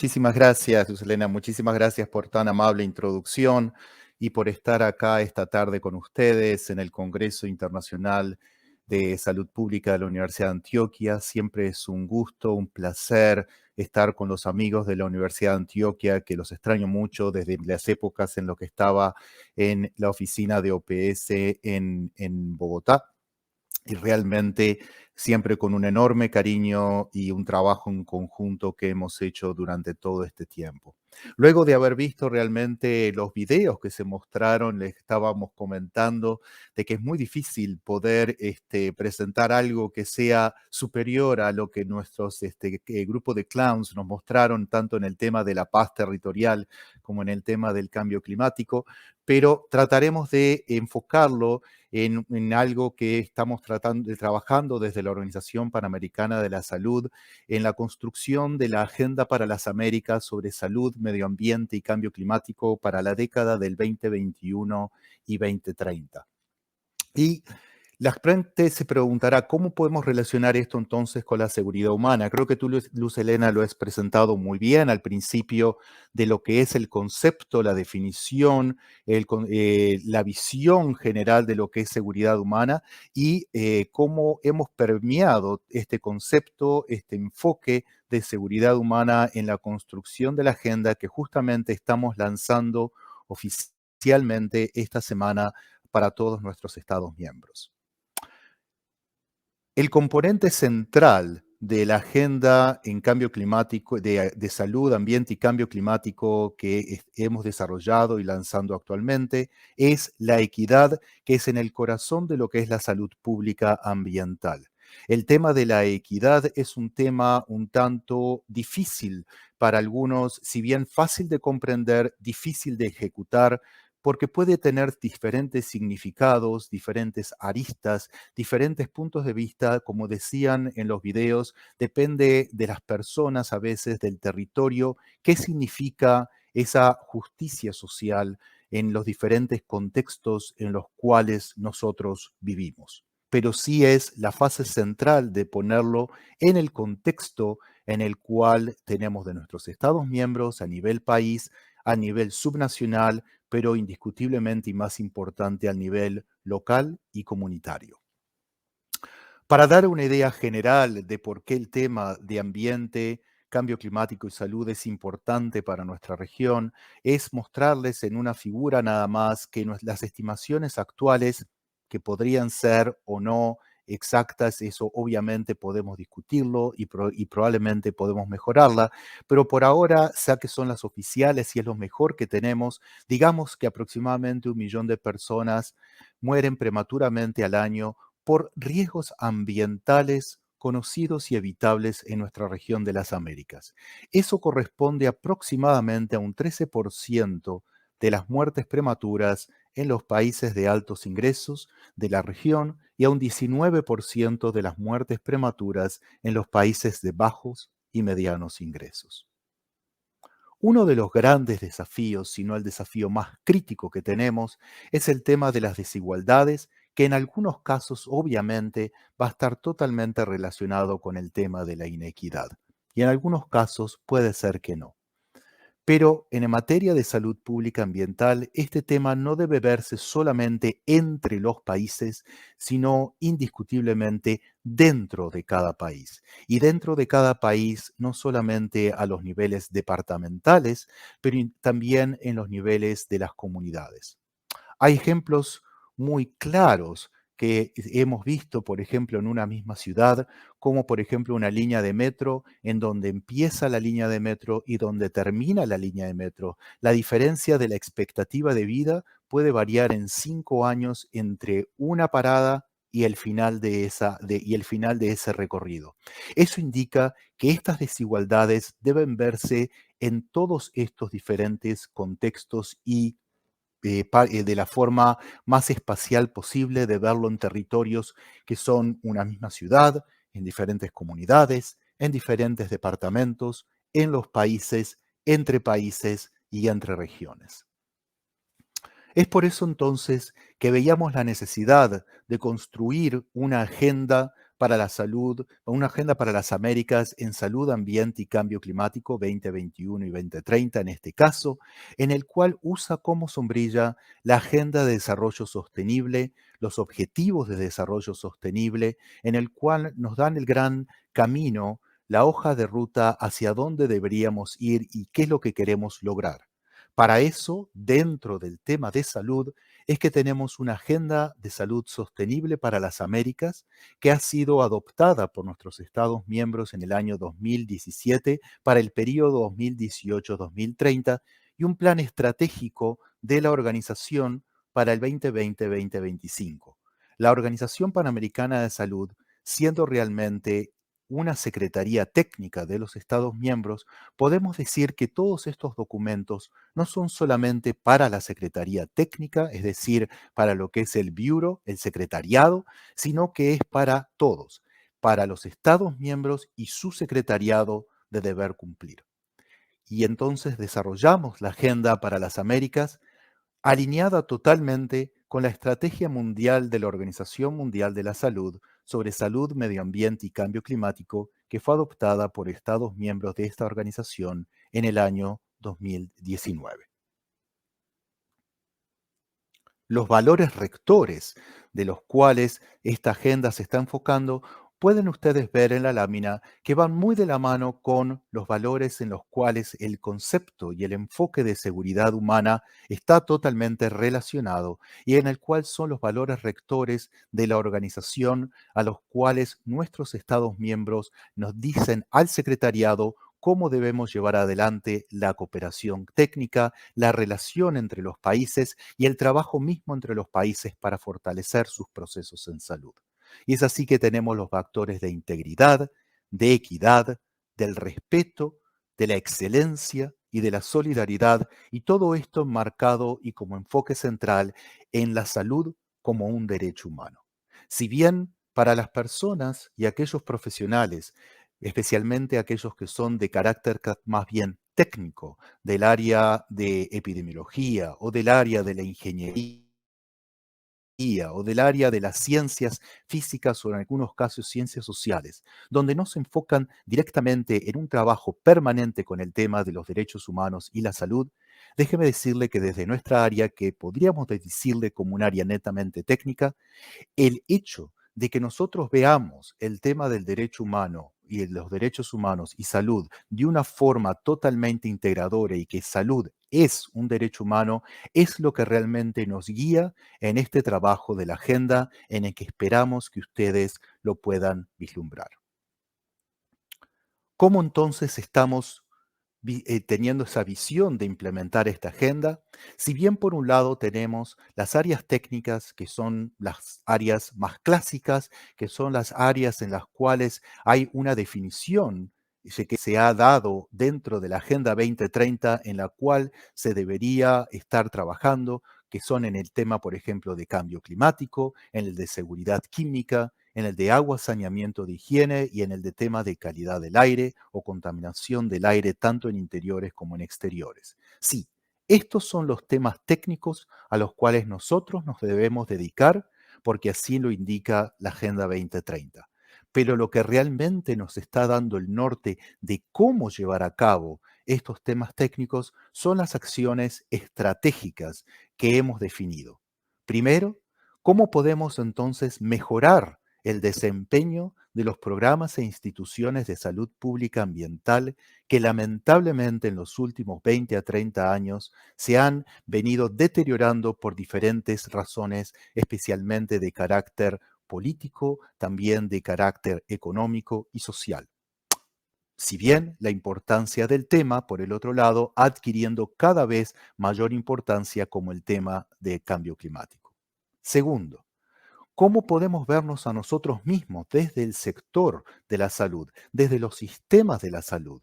Muchísimas gracias, Elena. Muchísimas gracias por tan amable introducción y por estar acá esta tarde con ustedes en el Congreso Internacional de Salud Pública de la Universidad de Antioquia. Siempre es un gusto, un placer estar con los amigos de la Universidad de Antioquia, que los extraño mucho desde las épocas en lo que estaba en la oficina de OPS en Bogotá. Y realmente siempre con un enorme cariño y un trabajo en conjunto que hemos hecho durante todo este tiempo. Luego de haber visto realmente los videos que se mostraron, les estábamos comentando de que es muy difícil poder presentar algo que sea superior a lo que nuestros grupo de clowns nos mostraron, tanto en el tema de la paz territorial como en el tema del cambio climático, pero trataremos de enfocarlo en algo que estamos trabajando desde la Organización Panamericana de la Salud, en la construcción de la Agenda para las Américas sobre salud, medio ambiente y cambio climático para la década del 2021 y 2030. Y la gente se preguntará, ¿cómo podemos relacionar esto entonces con la seguridad humana? Creo que tú, Luz Helena, lo has presentado muy bien al principio de lo que es el concepto, la definición, la visión general de lo que es seguridad humana y cómo hemos permeado este concepto, este enfoque de seguridad humana en la construcción de la agenda que justamente estamos lanzando oficialmente esta semana para todos nuestros Estados miembros. El componente central de la agenda en cambio climático, de salud, ambiente y cambio climático que hemos desarrollado y lanzando actualmente es la equidad, que es en el corazón de lo que es la salud pública ambiental. El tema de la equidad es un tema un tanto difícil para algunos, si bien fácil de comprender, difícil de ejecutar, porque puede tener diferentes significados, diferentes aristas, diferentes puntos de vista, como decían en los videos, depende de las personas, a veces del territorio, qué significa esa justicia social en los diferentes contextos en los cuales nosotros vivimos. Pero sí es la fase central de ponerlo en el contexto en el cual tenemos de nuestros Estados miembros a nivel país, a nivel subnacional, pero indiscutiblemente y más importante al nivel local y comunitario. Para dar una idea general de por qué el tema de ambiente, cambio climático y salud es importante para nuestra región, es mostrarles en una figura nada más que las estimaciones actuales, que podrían ser o no exactas, eso obviamente podemos discutirlo y probablemente podemos mejorarla, pero por ahora, ya que son las oficiales y es lo mejor que tenemos, digamos que aproximadamente 1 millón de personas mueren prematuramente al año por riesgos ambientales conocidos y evitables en nuestra región de las Américas. Eso corresponde aproximadamente a un 13% de las muertes prematuras en los países de altos ingresos de la región y a un 19% de las muertes prematuras en los países de bajos y medianos ingresos. Uno de los grandes desafíos, si no el desafío más crítico que tenemos, es el tema de las desigualdades, que en algunos casos obviamente va a estar totalmente relacionado con el tema de la inequidad. Y en algunos casos puede ser que no. Pero en materia de salud pública ambiental, este tema no debe verse solamente entre los países, sino indiscutiblemente dentro de cada país. Y dentro de cada país, no solamente a los niveles departamentales, pero también en los niveles de las comunidades. Hay ejemplos muy claros que hemos visto, por ejemplo, en una misma ciudad, como por ejemplo una línea de metro en donde empieza la línea de metro y donde termina la línea de metro. La diferencia de la expectativa de vida puede variar en 5 años entre una parada y el final y el final de ese recorrido. Eso indica que estas desigualdades deben verse en todos estos diferentes contextos y de la forma más espacial posible, de verlo en territorios que son una misma ciudad, en diferentes comunidades, en diferentes departamentos, en los países, entre países y entre regiones. Es por eso entonces que veíamos la necesidad de construir una agenda para la salud, una agenda para las Américas en salud, ambiente y cambio climático 2021 y 2030 en este caso, en el cual usa como sombrilla la Agenda de Desarrollo Sostenible, los Objetivos de Desarrollo Sostenible, en el cual nos dan el gran camino, la hoja de ruta hacia dónde deberíamos ir y qué es lo que queremos lograr. Para eso, dentro del tema de salud, es que tenemos una agenda de salud sostenible para las Américas que ha sido adoptada por nuestros Estados miembros en el año 2017 para el periodo 2018-2030 y un plan estratégico de la organización para el 2020-2025. La Organización Panamericana de Salud, siendo realmente una secretaría técnica de los Estados miembros, podemos decir que todos estos documentos no son solamente para la Secretaría Técnica, es decir, para lo que es el Bureau, el secretariado, sino que es para todos, para los Estados miembros y su secretariado de deber cumplir. Y entonces desarrollamos la Agenda para las Américas alineada totalmente con la Estrategia Mundial de la Organización Mundial de la Salud sobre salud, medio ambiente y cambio climático, que fue adoptada por Estados miembros de esta organización en el año 2019. Los valores rectores de los cuales esta agenda se está enfocando, pueden ustedes ver en la lámina que van muy de la mano con los valores en los cuales el concepto y el enfoque de seguridad humana está totalmente relacionado y en el cual son los valores rectores de la organización a los cuales nuestros Estados miembros nos dicen al secretariado cómo debemos llevar adelante la cooperación técnica, la relación entre los países y el trabajo mismo entre los países para fortalecer sus procesos en salud. Y es así que tenemos los factores de integridad, de equidad, del respeto, de la excelencia y de la solidaridad, y todo esto enmarcado y como enfoque central en la salud como un derecho humano. Si bien para las personas y aquellos profesionales, especialmente aquellos que son de carácter más bien técnico, del área de epidemiología o del área de la ingeniería o del área de las ciencias físicas o en algunos casos ciencias sociales, donde no se enfocan directamente en un trabajo permanente con el tema de los derechos humanos y la salud, déjeme decirle que desde nuestra área, que podríamos decirle como un área netamente técnica, el hecho de que nosotros veamos el tema del derecho humano y de los derechos humanos y salud de una forma totalmente integradora y que salud es un derecho humano, es lo que realmente nos guía en este trabajo de la agenda en el que esperamos que ustedes lo puedan vislumbrar. ¿Cómo entonces estamos teniendo esa visión de implementar esta agenda? Si bien por un lado tenemos las áreas técnicas, que son las áreas más clásicas, que son las áreas en las cuales hay una definición que se ha dado dentro de la Agenda 2030 en la cual se debería estar trabajando, que son en el tema, por ejemplo, de cambio climático, en el de seguridad química, en el de agua, saneamiento de higiene y en el de tema de calidad del aire o contaminación del aire tanto en interiores como en exteriores. Sí, estos son los temas técnicos a los cuales nosotros nos debemos dedicar porque así lo indica la Agenda 2030. Pero lo que realmente nos está dando el norte de cómo llevar a cabo estos temas técnicos son las acciones estratégicas que hemos definido. Primero, ¿cómo podemos entonces mejorar el desempeño de los programas e instituciones de salud pública ambiental que lamentablemente en los últimos 20 a 30 años se han venido deteriorando por diferentes razones, especialmente de carácter político, también de carácter económico y social? Si bien la importancia del tema, por el otro lado, adquiriendo cada vez mayor importancia como el tema de cambio climático. Segundo, ¿cómo podemos vernos a nosotros mismos desde el sector de la salud, desde los sistemas de la salud?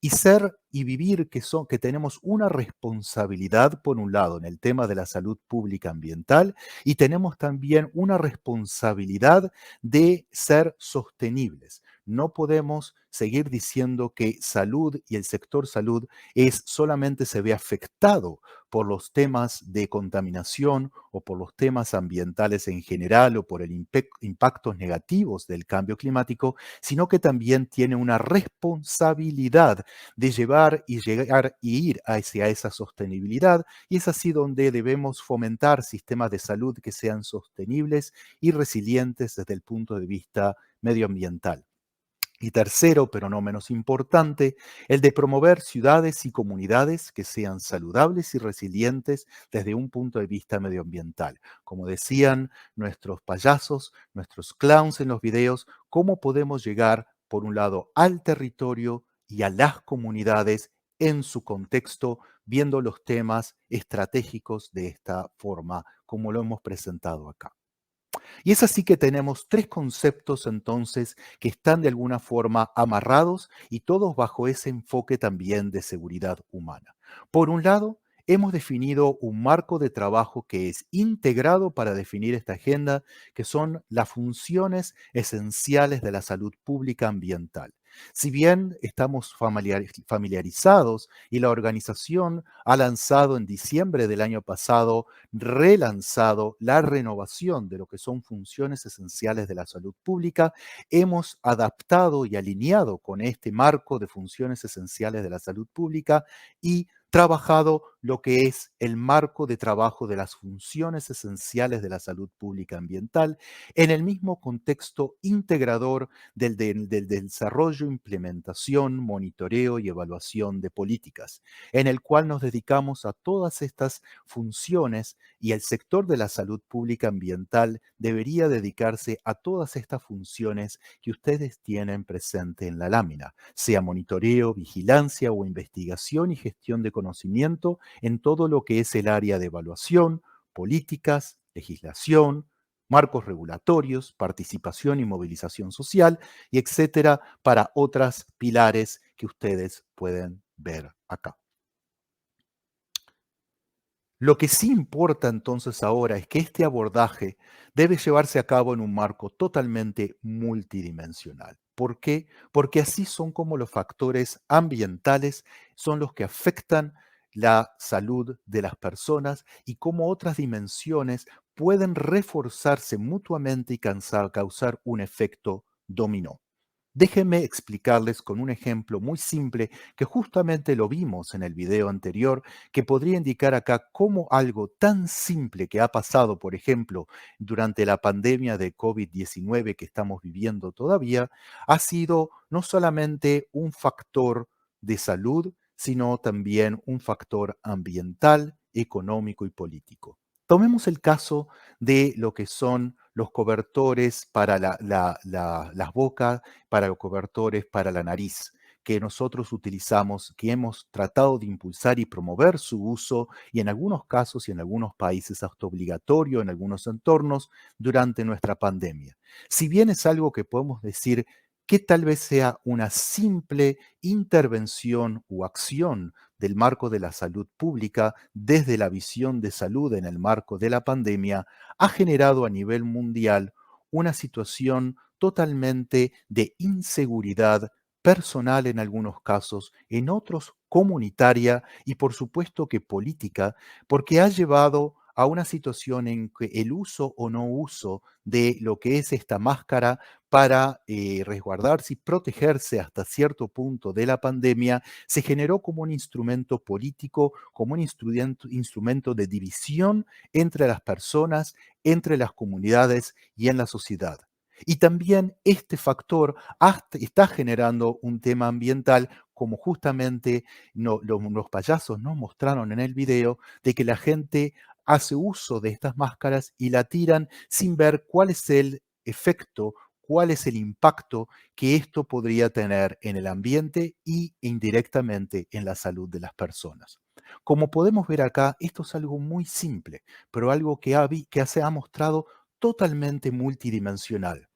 Y ser y vivir que tenemos una responsabilidad, por un lado, en el tema de la salud pública ambiental, y tenemos también una responsabilidad de ser sostenibles. No podemos seguir diciendo que salud y el sector salud es solamente se ve afectado por los temas de contaminación o por los temas ambientales en general o por el impactos negativos del cambio climático, sino que también tiene una responsabilidad de llevar y llegar y ir hacia esa sostenibilidad, y es así donde debemos fomentar sistemas de salud que sean sostenibles y resilientes desde el punto de vista medioambiental. Y tercero, pero no menos importante, el de promover ciudades y comunidades que sean saludables y resilientes desde un punto de vista medioambiental. Como decían nuestros payasos, nuestros clowns en los videos, cómo podemos llegar, por un lado, al territorio y a las comunidades en su contexto, viendo los temas estratégicos de esta forma, como lo hemos presentado acá. Y es así que tenemos tres conceptos entonces que están de alguna forma amarrados y todos bajo ese enfoque también de seguridad humana. Por un lado, hemos definido un marco de trabajo que es integrado para definir esta agenda, que son las funciones esenciales de la salud pública ambiental. Si bien estamos familiarizados y la organización ha lanzado en diciembre del año pasado relanzado la renovación de lo que son funciones esenciales de la salud pública, hemos adaptado y alineado con este marco de funciones esenciales de la salud pública y trabajado lo que es el marco de trabajo de las funciones esenciales de la salud pública ambiental en el mismo contexto integrador del desarrollo, implementación, monitoreo y evaluación de políticas, en el cual nos dedicamos a todas estas funciones, y el sector de la salud pública ambiental debería dedicarse a todas estas funciones que ustedes tienen presente en la lámina, sea monitoreo, vigilancia o investigación y gestión de conocimiento en todo lo que es el área de evaluación, políticas, legislación, marcos regulatorios, participación y movilización social, y etcétera, para otras pilares que ustedes pueden ver acá. Lo que sí importa entonces ahora es que este abordaje debe llevarse a cabo en un marco totalmente multidimensional. ¿Por qué? Porque así son como los factores ambientales son los que afectan la salud de las personas y cómo otras dimensiones pueden reforzarse mutuamente y causar un efecto dominó. Déjenme explicarles con un ejemplo muy simple que justamente lo vimos en el video anterior, que podría indicar acá cómo algo tan simple que ha pasado, por ejemplo, durante la pandemia de COVID-19 que estamos viviendo todavía, ha sido no solamente un factor de salud, sino también un factor ambiental, económico y político. Tomemos el caso de lo que son los cobertores para las bocas, para los cobertores para la nariz, que nosotros utilizamos, que hemos tratado de impulsar y promover su uso, y en algunos casos y en algunos países hasta obligatorio en algunos entornos durante nuestra pandemia. Si bien es algo que podemos decir que tal vez sea una simple intervención o acción del marco de la salud pública desde la visión de salud en el marco de la pandemia, ha generado a nivel mundial una situación totalmente de inseguridad personal en algunos casos, en otros comunitaria y por supuesto que política, porque ha llevado a una situación en que el uso o no uso de lo que es esta máscara para resguardarse y protegerse hasta cierto punto de la pandemia se generó como un instrumento político, como un instrumento de división entre las personas, entre las comunidades y en la sociedad. Y también este factor está generando un tema ambiental, como justamente los payasos nos mostraron en el video, de que la gente hace uso de estas máscaras y la tiran sin ver cuál es el efecto, cuál es el impacto que esto podría tener en el ambiente y indirectamente en la salud de las personas. Como podemos ver acá, esto es algo muy simple, pero algo que se ha mostrado totalmente multidimensional.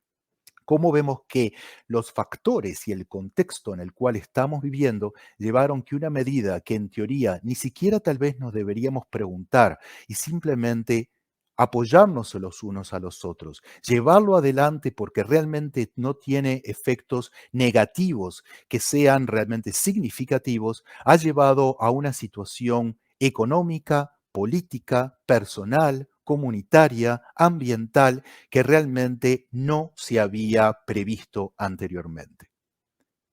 Cómo vemos que los factores y el contexto en el cual estamos viviendo llevaron que una medida que en teoría ni siquiera tal vez nos deberíamos preguntar y simplemente apoyarnos los unos a los otros, llevarlo adelante porque realmente no tiene efectos negativos que sean realmente significativos, ha llevado a una situación económica, política, personal, comunitaria, ambiental, que realmente no se había previsto anteriormente.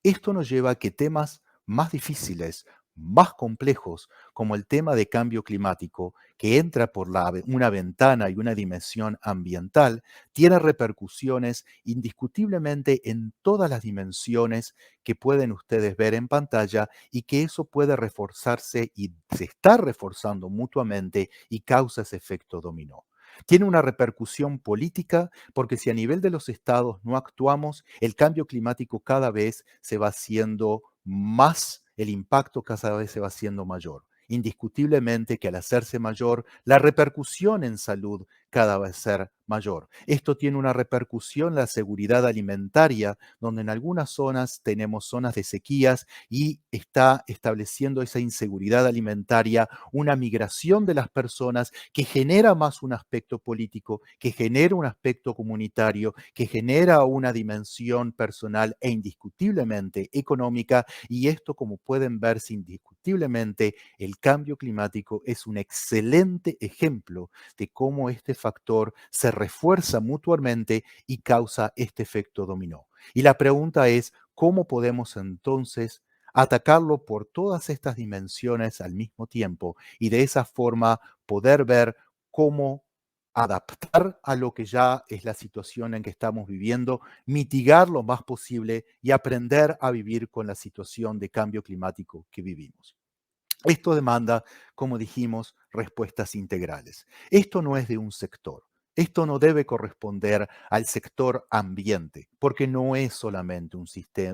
Esto nos lleva a que temas más difíciles, más complejos, como el tema de cambio climático, que entra por una ventana y una dimensión ambiental, tiene repercusiones indiscutiblemente en todas las dimensiones que pueden ustedes ver en pantalla y que eso puede reforzarse y se está reforzando mutuamente y causa ese efecto dominó. Tiene una repercusión política porque si a nivel de los estados no actuamos, el cambio climático cada vez se va haciendo más, el impacto cada vez se va haciendo mayor. Indiscutiblemente que al hacerse mayor, la repercusión en salud cada vez ser mayor. Esto tiene una repercusión en la seguridad alimentaria, donde en algunas zonas tenemos zonas de sequías y está estableciendo esa inseguridad alimentaria, una migración de las personas que genera más un aspecto político, que genera un aspecto comunitario, que genera una dimensión personal e indiscutiblemente económica. Y esto, como pueden verse indiscutiblemente, el cambio climático es un excelente ejemplo de cómo este factor se refuerza mutuamente y causa este efecto dominó. Y la pregunta es, ¿cómo podemos entonces atacarlo por todas estas dimensiones al mismo tiempo y de esa forma poder ver cómo adaptar a lo que ya es la situación en que estamos viviendo, mitigar lo más posible y aprender a vivir con la situación de cambio climático que vivimos? Esto demanda, como dijimos, respuestas integrales. Esto no es de un sector. Esto no debe corresponder al sector ambiente, porque no es solamente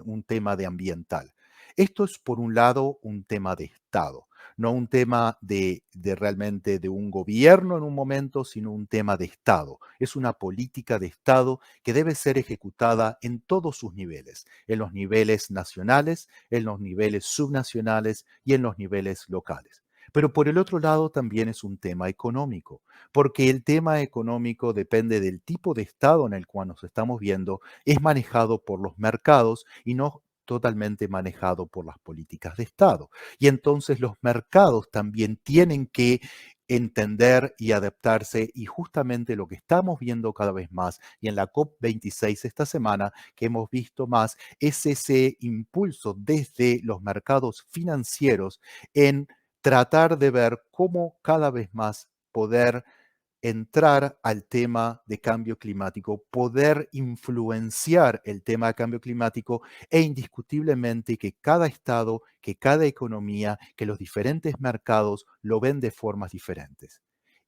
un tema de ambiental. Esto es, por un lado, un tema de Estado, no un tema de realmente de un gobierno en un momento, sino un tema de Estado. Es una política de Estado que debe ser ejecutada en todos sus niveles, en los niveles nacionales, en los niveles subnacionales y en los niveles locales. Pero por el otro lado también es un tema económico, porque el tema económico depende del tipo de estado en el cual nos estamos viendo, es manejado por los mercados y no totalmente manejado por las políticas de Estado. Y entonces los mercados también tienen que entender y adaptarse y justamente lo que estamos viendo cada vez más y en la COP26 esta semana que hemos visto más es ese impulso desde los mercados financieros en tratar de ver cómo cada vez más poder entrar al tema de cambio climático, poder influenciar el tema de cambio climático e indiscutiblemente que cada estado, que cada economía, que los diferentes mercados lo ven de formas diferentes.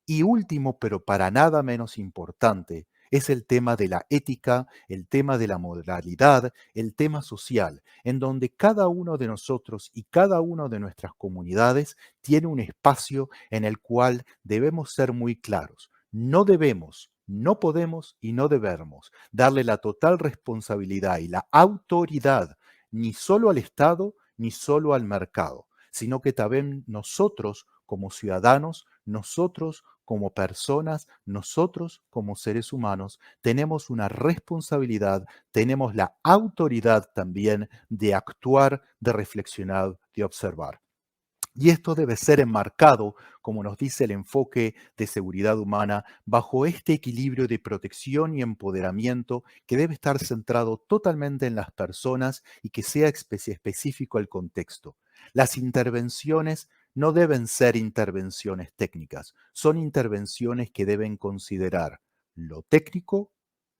Y último, pero para nada menos importante, es el tema de la ética, el tema de la moralidad, el tema social, en donde cada uno de nosotros y cada una de nuestras comunidades tiene un espacio en el cual debemos ser muy claros. No debemos, no podemos y no debemos darle la total responsabilidad y la autoridad ni solo al Estado ni solo al mercado, sino que también nosotros como ciudadanos, nosotros como personas, nosotros como seres humanos, tenemos una responsabilidad, tenemos la autoridad también de actuar, de reflexionar, de observar. Y esto debe ser enmarcado, como nos dice el enfoque de seguridad humana, bajo este equilibrio de protección y empoderamiento que debe estar centrado totalmente en las personas y que sea específico el contexto. Las intervenciones no deben ser intervenciones técnicas, son intervenciones que deben considerar lo técnico,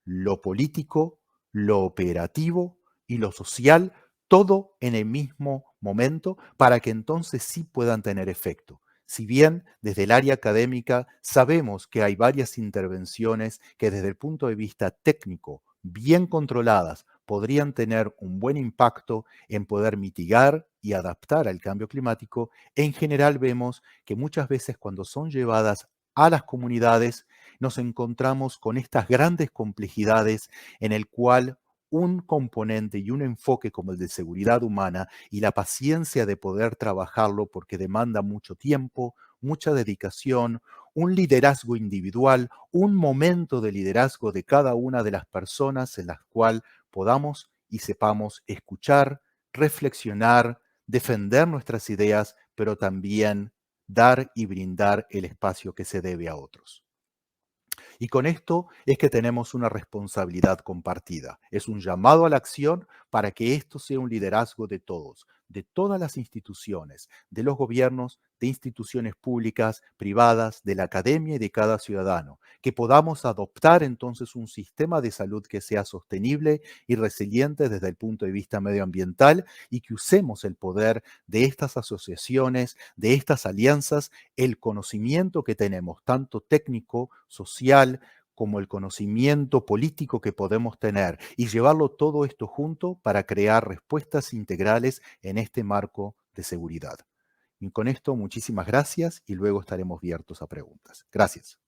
lo político, lo operativo y lo social, todo en el mismo momento para que entonces sí puedan tener efecto. Si bien desde el área académica sabemos que hay varias intervenciones que desde el punto de vista técnico, bien controladas, podrían tener un buen impacto en poder mitigar y adaptar al cambio climático, en general vemos que muchas veces cuando son llevadas a las comunidades nos encontramos con estas grandes complejidades en el cual un componente y un enfoque como el de seguridad humana y la paciencia de poder trabajarlo porque demanda mucho tiempo, mucha dedicación, un liderazgo individual, un momento de liderazgo de cada una de las personas en las cual podamos y sepamos escuchar, reflexionar, defender nuestras ideas, pero también dar y brindar el espacio que se debe a otros. Y con esto es que tenemos una responsabilidad compartida. Es un llamado a la acción para que esto sea un liderazgo de todos, de todas las instituciones, de los gobiernos, de instituciones públicas, privadas, de la academia y de cada ciudadano, que podamos adoptar entonces un sistema de salud que sea sostenible y resiliente desde el punto de vista medioambiental y que usemos el poder de estas asociaciones, de estas alianzas, el conocimiento que tenemos, tanto técnico, social, como el conocimiento político que podemos tener y llevarlo todo esto junto para crear respuestas integrales en este marco de seguridad. Y con esto, muchísimas gracias y luego estaremos abiertos a preguntas. Gracias.